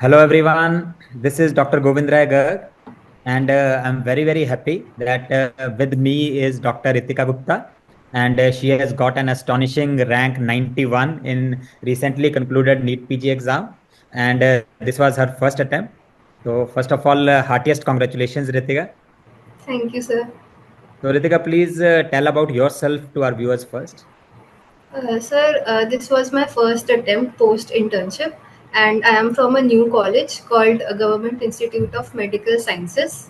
Hello everyone, this is Dr. Govind Rai Garg, and I'm very happy that with me is Dr. Ritika Gupta, and she has got an astonishing rank 91 in recently concluded NEET PG exam, and this was her first attempt. So first of all, heartiest congratulations, Ritika. Thank you, sir. So Ritika, please tell about yourself to our viewers first. Sir, this was my first attempt post internship, and I am from a new college called Government Institute of Medical Sciences.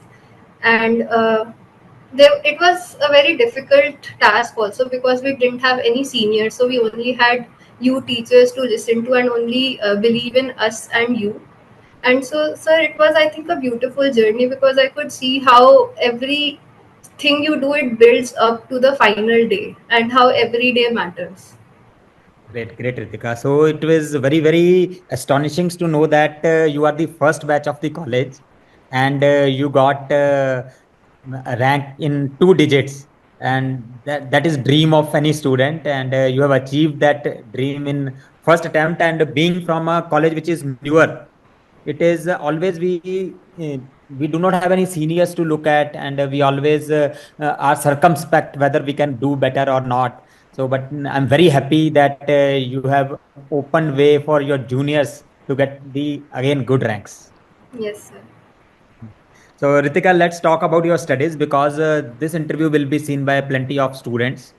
And it was a very difficult task also because we didn't have any seniors, so we only had you teachers to listen to and only believe in us and you. And so, sir, it was, I think, a beautiful journey because I could see how every thing you do it builds up to the final day and how every day matters. Great, Ritika. So it was very astonishing to know that you are the first batch of the college and you got a rank in 2 digits. And that is dream of any student. And you have achieved that dream in first attempt. And being from a college which is newer, it is always we do not have any seniors to look at, and we always are circumspect whether we can do better or not. So, but I'm very happy that you have opened way for your juniors to get the again good ranks. Yes, sir. So, Ritika, let's talk about your studies because this interview will be seen by plenty of students.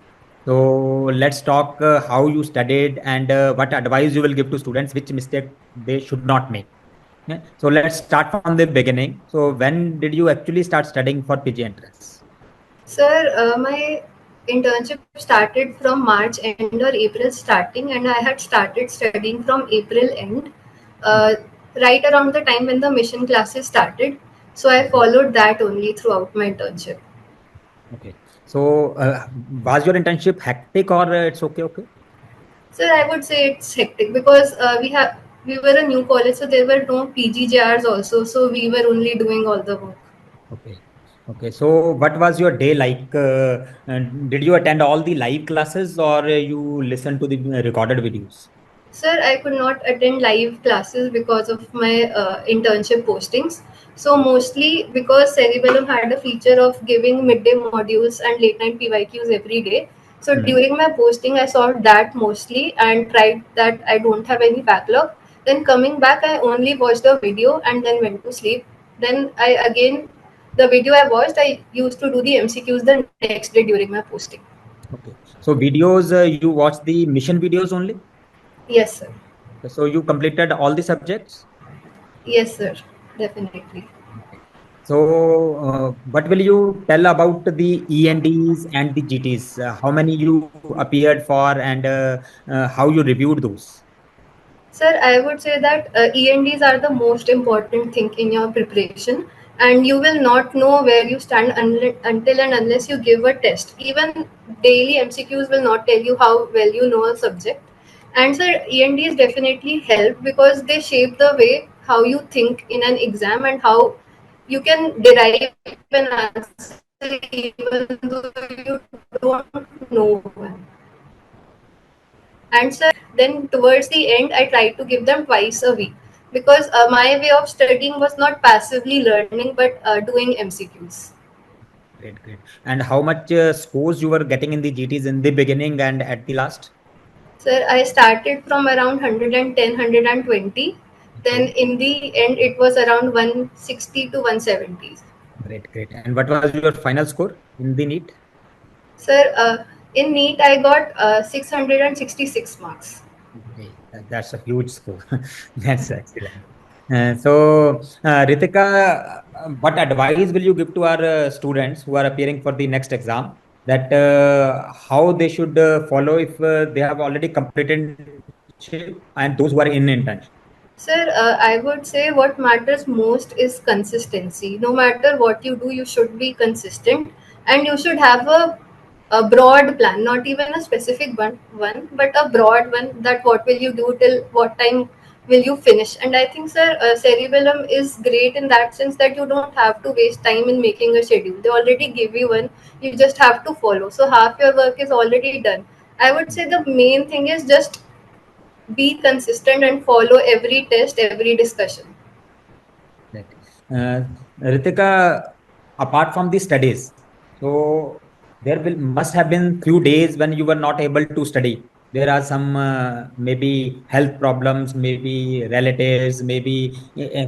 So, let's talk how you studied and what advice you will give to students, which mistake they should not make. Yeah. So, let's start from the beginning. So, when did you actually start studying for PG entrance? Sir, my internship started from March end or April starting, and I had started studying from April end, uh, right around the time when the mission classes started. So I Okay. followed that only throughout my internship. Okay. So, was your internship hectic or it's okay? Okay. So I would say it's hectic because we were a new college, so there were no PGJRs also, so we were only doing all the work. Okay. Okay. So, what was your day like? Did you attend all the live classes or you listen to the recorded videos? Sir, I could not attend live classes because of my internship postings. So mostly because Cerebellum had a feature of giving midday modules and late night PYQs every day. So Mhm. during my posting, I saw that mostly and tried that I don't have any backlog. Then coming back, I only watched the video and then went to sleep. Then the video I watched, I used to do the MCQs the next day during my posting. Okay. So, videos, you watch the mission videos only? Yes, sir. So, you completed all the subjects? Yes, sir. Definitely. Okay. So, what will you tell about the ENDs and the GTs? How many you appeared for and how you reviewed those? Sir, I would say that ENDs are the most important thing in your preparation, and you will not know where you stand until and unless you give a test. Even daily MCQs will not tell you how well you know a subject. And sir, ENDs definitely help because they shape the way how you think in an exam and how you can derive an answer even though you don't know one. And sir, then towards the end, I tried to give them twice a week because my way of studying was not passively learning but doing MCQs. Great. And how much scores you were getting in the GTs in the beginning and at the last? Sir, I started from around 110, 120. Then Okay. in the end, it was around 160 to 170. Great. And what was your final score in the NEET? Sir, in NEET, I got 666 marks. Okay, that's a huge score. That's excellent. Ritika, what advice will you give to our students who are appearing for the next exam that how they should follow if they have already completed internship and those who are in internship? Sir, I would say what matters most is consistency. No matter what you do, you should be consistent and you should have a broad plan, not even a specific one, but a broad one that what will you do till what time will you finish. And I think, sir, Cerebellum is great in that sense that you don't have to waste time in making a schedule. They already give you one, you just have to follow. So half your work is already done. I would say the main thing is just be consistent and follow every test, every discussion. Ritika, apart from the studies, so there will must have been few days when you were not able to study. There are some maybe health problems, maybe relatives, maybe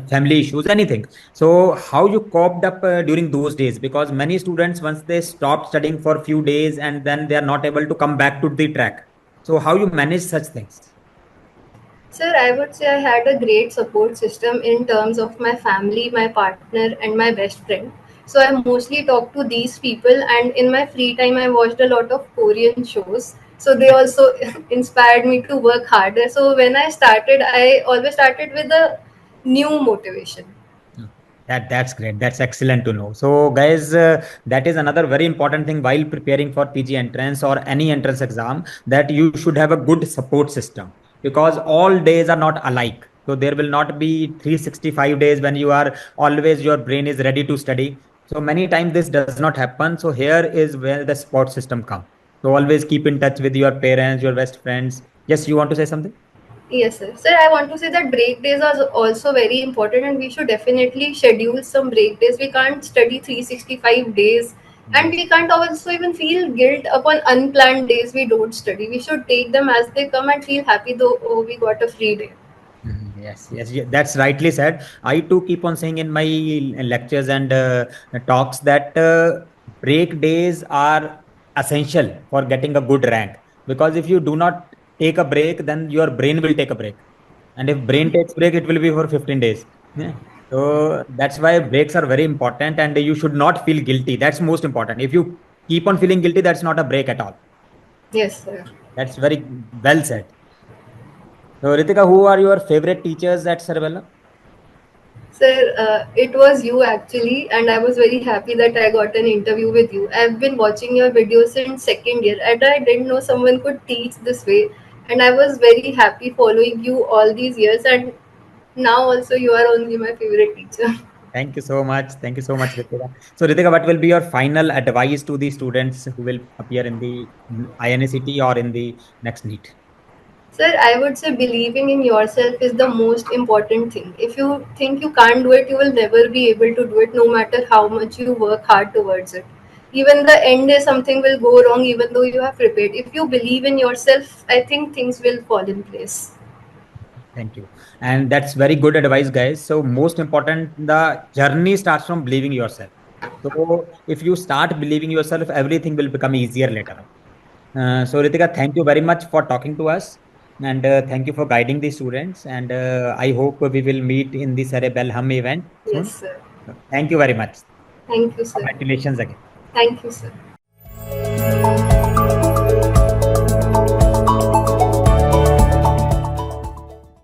family issues, anything. So how you coped up during those days? Because many students, once they stop studying for few days and then they are not able to come back to the track. So how you manage such things? Sir, I would say I had a great support system in terms of my family, my partner, and my best friend. So I mostly talked to these people, and in my free time, I watched a lot of Korean shows. So they also inspired me to work harder. So when I started, I always started with a new motivation. Hmm. That's great. That's excellent to know. So, guys, that is another very important thing while preparing for PG entrance or any entrance exam, that you should have a good support system, because all days are not alike. So there will not be 365 days when you are always your brain is ready to study. So many times this does not happen. So here is where the support system come. So always keep in touch with your parents, your best friends. Yes, you want to say something? Yes, sir. Sir, I want to say that break days are also very important, and we should definitely schedule some break days. We can't study 365 days, and Yes. we can't also even feel guilt upon unplanned days we don't study. We should take them as they come and feel happy though, oh, we got a free day. Mhm. Yes, yes, that's rightly said. I too keep on saying in my lectures and talks that break days are essential for getting a good rank. Because if you do not take a break, then your brain will take a break. And if brain takes break, it will be for 15 days. Yeah. So that's why breaks are very important, and you should not feel guilty. That's most important. If you keep on feeling guilty, that's not a break at all. Yes, sir. That's very well said. So, Ritika, who are your favorite teachers at Sarabella? Sir, it was you actually, and I was very happy that I got an interview with you. I've been watching your videos since second year, and I didn't know someone could teach this way. And I was very happy following you all these years, and now also you are only my favorite teacher. Thank you so much. Thank you so much, Ritika. So, Ritika, what will be your final advice to the students who will appear in the INACT or in the next NEET? Sir, I would say believing in yourself is the most important thing. If you think you can't do it, you will never be able to do it, no matter how much you work hard towards it. Even the end day, something will go wrong, even though you have prepared. If you believe in yourself, I think things will fall in place. Thank you. And that's very good advice, guys. So, most important, the journey starts from believing yourself. So, if you start believing yourself, everything will become easier later on. So, Ritika, thank you very much for talking to us. And thank you for guiding the students. And I hope we will meet in the Cerebell Hum event Yes, soon. sir. Thank you very much. Thank you, sir. Congratulations again. Thank you, sir.